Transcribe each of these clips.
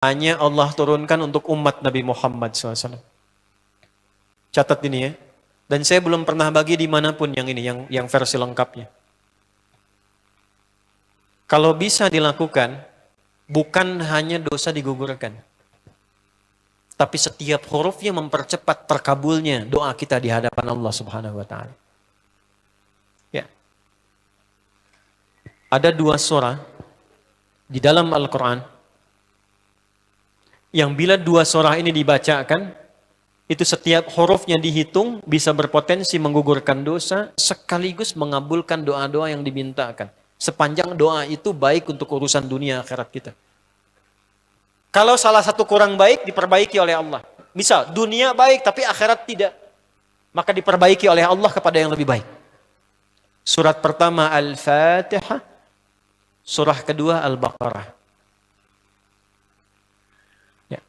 hanya Allah turunkan untuk umat Nabi Muhammad SAW. Catat ini ya. Dan saya belum pernah bagi dimanapun yang ini, yang versi lengkapnya. Kalau bisa dilakukan, bukan hanya dosa digugurkan, tapi setiap hurufnya mempercepat terkabulnya doa kita di hadapan Allah Subhanahu wa Ta'ala. Ya. Ada 2 surah di dalam Al-Quran yang bila 2 surah ini dibacakan, itu setiap hurufnya dihitung bisa berpotensi menggugurkan dosa sekaligus mengabulkan doa-doa yang dimintakan. Sepanjang doa itu baik untuk urusan dunia akhirat kita. Kalau salah satu kurang baik, diperbaiki oleh Allah. Misal, dunia baik tapi akhirat tidak, maka diperbaiki oleh Allah kepada yang lebih baik. Surat pertama Al-Fatihah, surah kedua Al-Baqarah. Ya.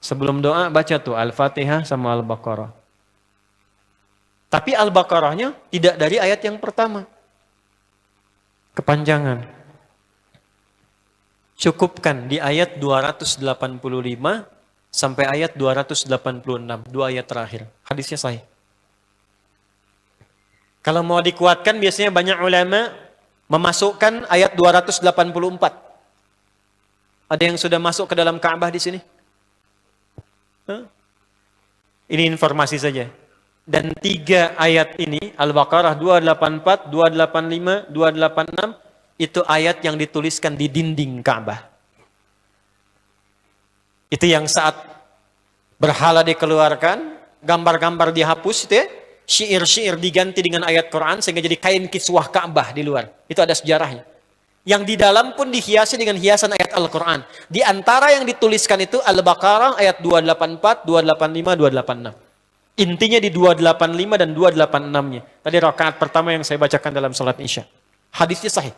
Sebelum doa baca tuh Al-Fatihah sama Al-Baqarah. Tapi Al-Baqarahnya tidak dari ayat yang pertama. Kepanjangan. Cukupkan di ayat 285 sampai ayat 286, 2 ayat terakhir. Hadisnya sahih. Kalau mau dikuatkan biasanya banyak ulama memasukkan ayat 284. Ada yang sudah masuk ke dalam Ka'bah di sini? Ini informasi saja. Dan 3 ayat ini, Al-Baqarah 284, 285, 286, itu ayat yang dituliskan di dinding Ka'bah. Itu yang saat berhala dikeluarkan, gambar-gambar dihapus, itu ya, syair-syair diganti dengan ayat Quran, sehingga jadi kain kiswah Ka'bah di luar. Itu ada sejarahnya. Yang di dalam pun dihiasi dengan hiasan ayat Al-Quran. Di antara yang dituliskan itu Al-Baqarah ayat 284, 285, 286. Intinya di 285 dan 286-nya. Tadi rakaat pertama yang saya bacakan dalam salat Isya. Hadisnya sahih.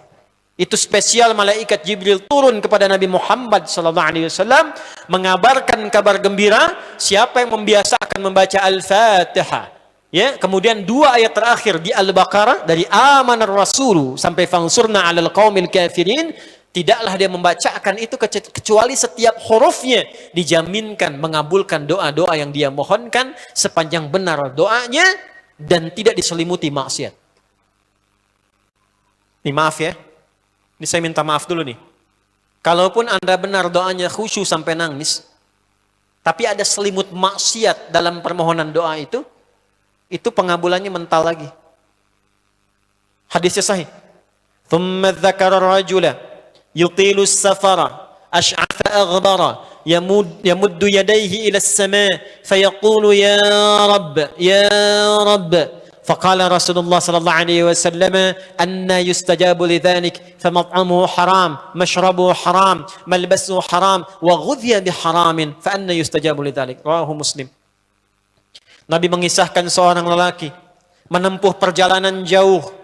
Itu spesial malaikat Jibril turun kepada Nabi Muhammad SAW mengabarkan kabar gembira siapa yang membiasakan membaca Al-Fatihah. Ya, kemudian 2 ayat terakhir di Al-Baqarah dari amanar rasulu sampai fansurna 'alal qaumil kafirin, tidaklah dia membacakan itu kecuali setiap hurufnya dijaminkan mengabulkan doa-doa yang dia mohonkan sepanjang benar doanya dan tidak diselimuti maksiat. Ini maaf ya. Ini saya minta maaf dulu nih. Kalaupun Anda benar doanya khusyuk sampai nangis, tapi ada selimut maksiat dalam permohonan doa itu pengabulannya mental lagi. Hadisnya sahih. Thumma dzakara rajula yutilu as-safara ash'atha aghbara yamuddu yadayhi ila as-sama' fayaqulu ya rabb faqala Rasulullah sallallahu alaihi wasallam anna yustajabu lidzalik famat'amuhu haram mashrabuhu haram malbasuhu haram wa ghudhiya biharamin fa anna yustajabu lidzalik. Rawahu Muslim. Nabi mengisahkan seorang lelaki menempuh perjalanan jauh.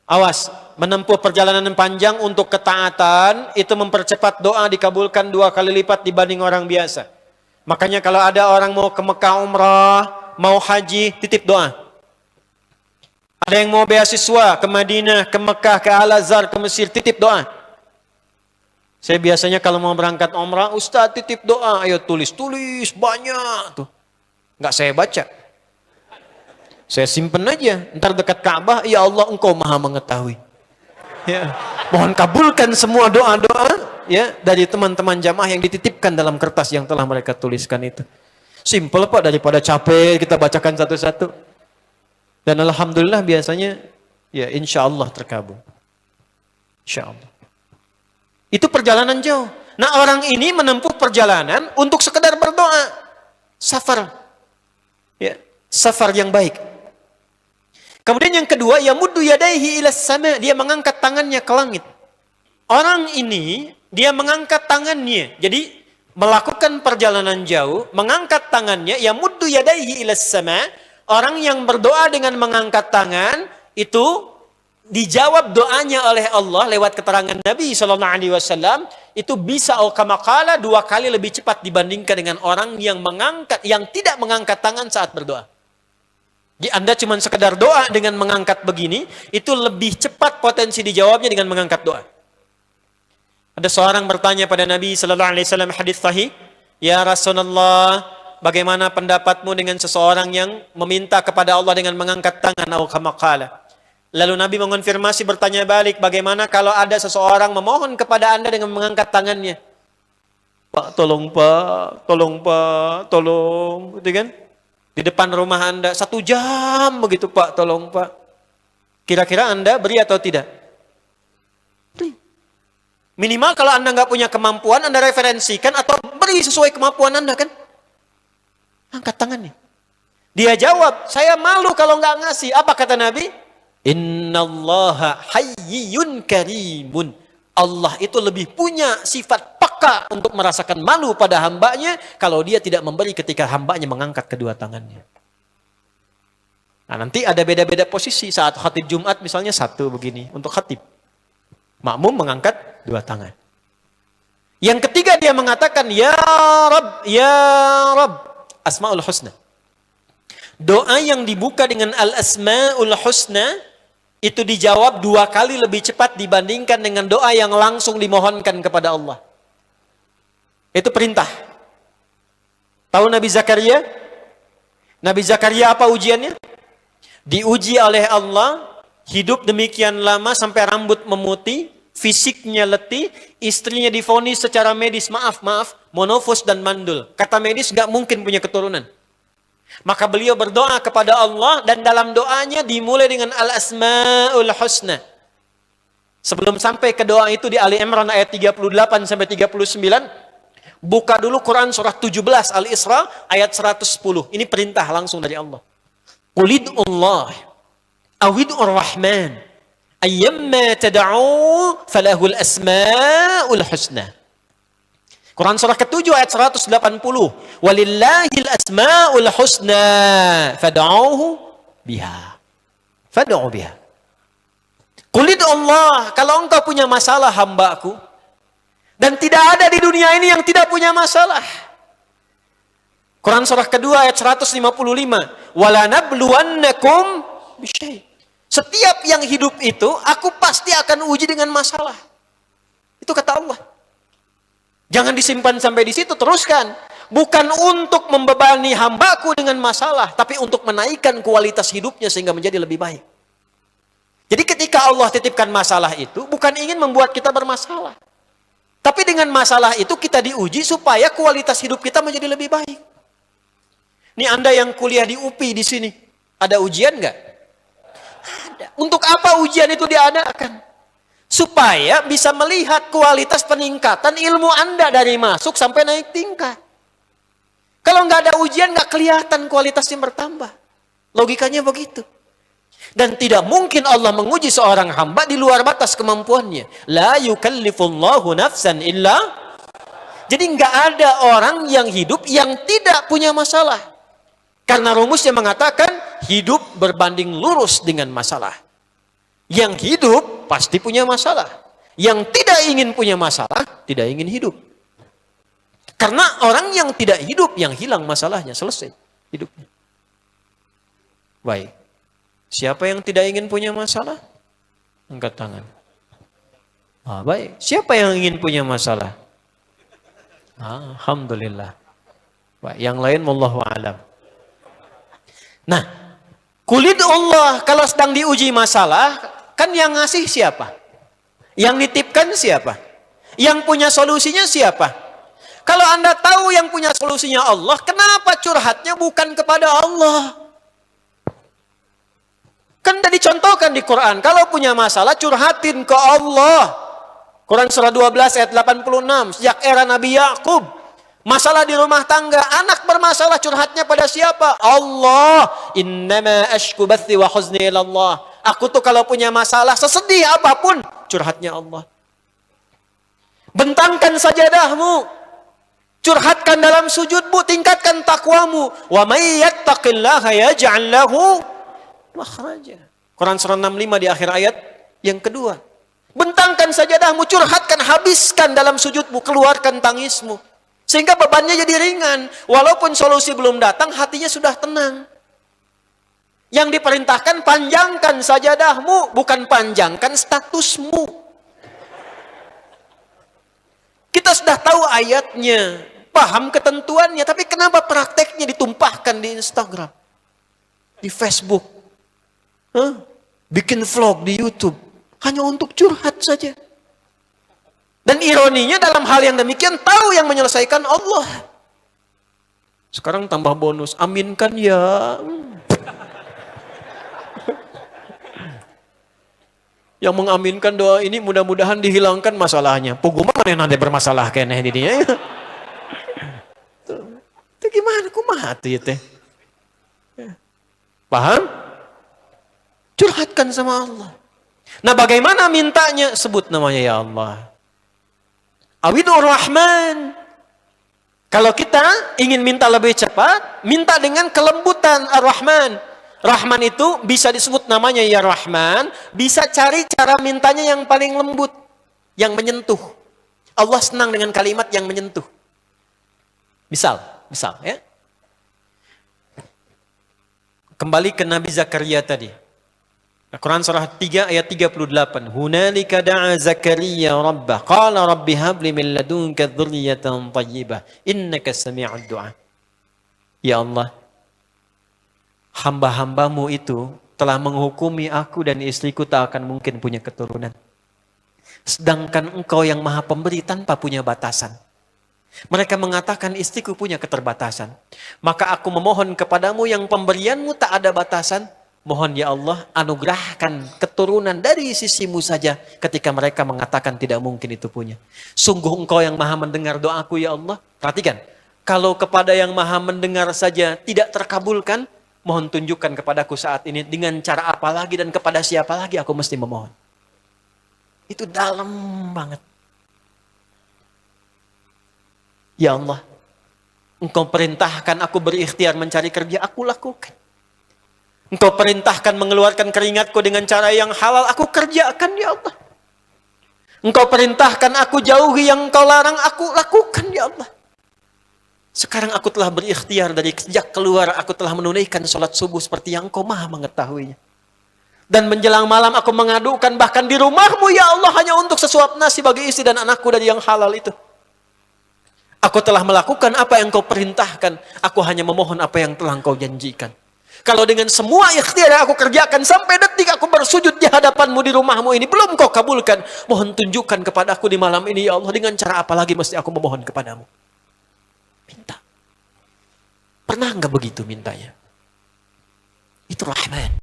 Awas, menempuh perjalanan panjang untuk ketaatan itu mempercepat doa dikabulkan 2 kali lipat dibanding orang biasa. Makanya kalau ada orang mau ke Mekah umrah, mau haji, titip doa. Ada yang mau beasiswa ke Madinah, ke Mekah, ke Al-Azhar, ke Mesir, titip doa. Saya biasanya kalau mau berangkat umrah, Ustaz titip doa, ayo tulis banyak tuh. Nggak saya baca. Saya simpen aja, ntar dekat Ka'bah, ya Allah engkau maha mengetahui. Ya. Mohon kabulkan semua doa-doa ya dari teman-teman jamaah yang dititipkan dalam kertas yang telah mereka tuliskan itu. Simple Pak, daripada capek kita bacakan satu-satu. Dan alhamdulillah biasanya ya insya Allah terkabul. Insya Allah. Itu perjalanan jauh. Nah orang ini menempuh perjalanan untuk sekedar berdoa. Safar. Ya, safar yang baik. Kemudian yang kedua, yamuddu yadaihi ilas sama, dia mengangkat tangannya ke langit. Orang ini dia mengangkat tangannya. Jadi melakukan perjalanan jauh, mengangkat tangannya, yamuddu yadaihi ilas sama. Orang yang berdoa dengan mengangkat tangan itu dijawab doanya oleh Allah lewat keterangan Nabi SAW, itu bisa kamakala 2 kali lebih cepat dibandingkan dengan orang yang tidak mengangkat tangan saat berdoa. Jadi Anda cuma sekedar doa dengan mengangkat begini, itu lebih cepat potensi dijawabnya dengan mengangkat doa. Ada seorang bertanya pada Nabi SAW, hadis sahih, Ya Rasulullah, bagaimana pendapatmu dengan seseorang yang meminta kepada Allah dengan mengangkat tangan, atau kama qala. Lalu Nabi mengonfirmasi, bertanya balik, bagaimana kalau ada seseorang memohon kepada Anda dengan mengangkat tangannya? Pak, tolong Pak, tolong Pak, tolong, gitu kan? Di depan rumah Anda 1 jam begitu, Pak, tolong Pak. Kira-kira Anda beri atau tidak? Beri. Minimal kalau Anda nggak punya kemampuan, Anda referensikan atau beri sesuai kemampuan Anda kan? Angkat tangannya. Dia jawab, saya malu kalau nggak ngasih. Apa kata Nabi? Innallaha hayyun karimun. Allah itu lebih punya sifat peka untuk merasakan malu pada hambanya kalau dia tidak memberi ketika hambanya mengangkat kedua tangannya. Nah, nanti ada beda-beda posisi. Saat khatib Jumat misalnya 1 begini untuk khatib. Makmum mengangkat 2 tangan. Yang ketiga dia mengatakan, Ya Rabb, Ya Rabb. Asma'ul Husna. Doa yang dibuka dengan Al-Asma'ul Husna itu dijawab 2 kali lebih cepat dibandingkan dengan doa yang langsung dimohonkan kepada Allah. Itu perintah. Tahu Nabi Zakaria? Nabi Zakaria apa ujiannya? Diuji oleh Allah, hidup demikian lama sampai rambut memutih, fisiknya letih, istrinya divonis secara medis, maaf, monofos dan mandul. Kata medis gak mungkin punya keturunan. Maka beliau berdoa kepada Allah dan dalam doanya dimulai dengan Al-Asma'ul Husna. Sebelum sampai ke doa itu di Ali Imran ayat 38 sampai 39, buka dulu Quran surah 17 Al-Isra ayat 110. Ini perintah langsung dari Allah. Qulidullah awid'ur rahman ayyamma tad'u falahul asma'ul husna. Quran surah ke-7 ayat 180. Walillahil asma'ul husna fad'uhu biha. Fad'u biha. Qulid Allah, kalau engkau punya masalah hambaku, dan tidak ada di dunia ini yang tidak punya masalah. Quran surah kedua ayat 155. Wala nabluwannakum bisyai. Setiap yang hidup itu, aku pasti akan uji dengan masalah. Itu kata Allah. Jangan disimpan sampai di situ, teruskan. Bukan untuk membebani hambaku dengan masalah, tapi untuk menaikkan kualitas hidupnya sehingga menjadi lebih baik. Jadi ketika Allah titipkan masalah itu, bukan ingin membuat kita bermasalah. Tapi dengan masalah itu kita diuji supaya kualitas hidup kita menjadi lebih baik. Ini Anda yang kuliah di UPI di sini, ada ujian nggak? Ada. Untuk apa ujian itu diadakan? Supaya bisa melihat kualitas peningkatan ilmu Anda dari masuk sampai naik tingkat. Kalau nggak ada ujian, nggak kelihatan kualitasnya bertambah. Logikanya begitu. Dan tidak mungkin Allah menguji seorang hamba di luar batas kemampuannya. La yukallifullahu nafsan illa. Jadi nggak ada orang yang hidup yang tidak punya masalah. Karena rumusnya mengatakan hidup berbanding lurus dengan masalah. Yang hidup pasti punya masalah. Yang tidak ingin punya masalah, tidak ingin hidup. Karena orang yang tidak hidup, yang hilang masalahnya, selesai hidupnya. Baik. Siapa yang tidak ingin punya masalah? Angkat tangan. Baik. Siapa yang ingin punya masalah? Alhamdulillah. Baik. Yang lain, wallahu a'lam. Nah, kulit Allah kalau sedang diuji masalah, kan yang ngasih siapa? Yang nitipkan siapa? Yang punya solusinya siapa? Kalau Anda tahu yang punya solusinya Allah, kenapa curhatnya bukan kepada Allah? Kan tadi dicontohkan di Quran, kalau punya masalah curhatin ke Allah. Quran surah 12 ayat 86, sejak era Nabi Yakub, masalah di rumah tangga, anak bermasalah curhatnya pada siapa? Allah. Innama ashku bathi wa huzni ila Allah. Aku tuh kalau punya masalah, sesedih apapun, curhatnya Allah. Bentangkan sajadahmu, curhatkan dalam sujudmu, tingkatkan takwamu. Wa may yattaqillaha yaj'al lahu makhraja. Quran surah 65 di akhir ayat yang kedua. Bentangkan sajadahmu, curhatkan, habiskan dalam sujudmu, keluarkan tangismu. Sehingga bebannya jadi ringan. Walaupun solusi belum datang, hatinya sudah tenang. Yang diperintahkan panjangkan sajadahmu, bukan panjangkan statusmu. Kita sudah tahu ayatnya. paham ketentuannya, tapi kenapa prakteknya ditumpahkan di Instagram, di Facebook, bikin vlog di YouTube, hanya untuk curhat saja. Dan ironinya dalam hal yang demikian, tahu yang menyelesaikan Allah. Sekarang tambah bonus, aminkan ya. Yang mengaminkan doa ini mudah-mudahan dihilangkan masalahnya. Puguma mana ada bermasalah kene di dia. Itu gimana kumaha tuh teh? Paham? Curhatkan sama Allah. Nah, bagaimana mintanya? Sebut namanya ya Allah. Awidur Rahman. Kalau kita ingin minta lebih cepat, minta dengan kelembutan Ar-Rahman. Rahman itu bisa disebut namanya ya Rahman, bisa cari cara mintanya yang paling lembut, yang menyentuh. Allah senang dengan kalimat yang menyentuh. Misal ya. Kembali ke Nabi Zakaria tadi. Al-Quran surah 3 ayat 38. Hunalika da'a Zakaria rabbah. Qala rabbi habli min ladunka dzurriyyatan thayyibah. Innaka sami'ud du'a. Ya Allah, hamba-hambamu itu telah menghukumi aku dan istriku tak akan mungkin punya keturunan. Sedangkan engkau yang maha pemberi tanpa punya batasan. Mereka mengatakan istriku punya keterbatasan. Maka aku memohon kepadamu yang pemberianmu tak ada batasan. Mohon ya Allah anugerahkan keturunan dari sisimu saja ketika mereka mengatakan tidak mungkin itu punya. Sungguh engkau yang maha mendengar doaku ya Allah. Perhatikan, kalau kepada yang maha mendengar saja tidak terkabulkan, mohon tunjukkan kepadaku saat ini dengan cara apa lagi dan kepada siapa lagi aku mesti memohon. Itu dalam banget. Ya Allah, engkau perintahkan aku berikhtiar mencari kerja, aku lakukan. Engkau perintahkan mengeluarkan keringatku dengan cara yang halal, aku kerjakan ya Allah. Engkau perintahkan aku jauhi yang engkau larang, aku lakukan ya Allah. Sekarang aku telah berikhtiar dari sejak keluar, aku telah menunaikan sholat subuh seperti yang engkau maha mengetahuinya. Dan menjelang malam aku mengadukan bahkan di rumahmu ya Allah hanya untuk sesuap nasi bagi istri dan anakku dari yang halal itu. Aku telah melakukan apa yang engkau perintahkan, aku hanya memohon apa yang telah engkau janjikan. Kalau dengan semua ikhtiar yang aku kerjakan sampai detik aku bersujud di hadapanmu di rumahmu ini belum kau kabulkan, mohon tunjukkan kepadaku di malam ini ya Allah dengan cara apa lagi mesti aku memohon kepadamu. Minta. Pernah enggak begitu mintanya? Itu Rahman.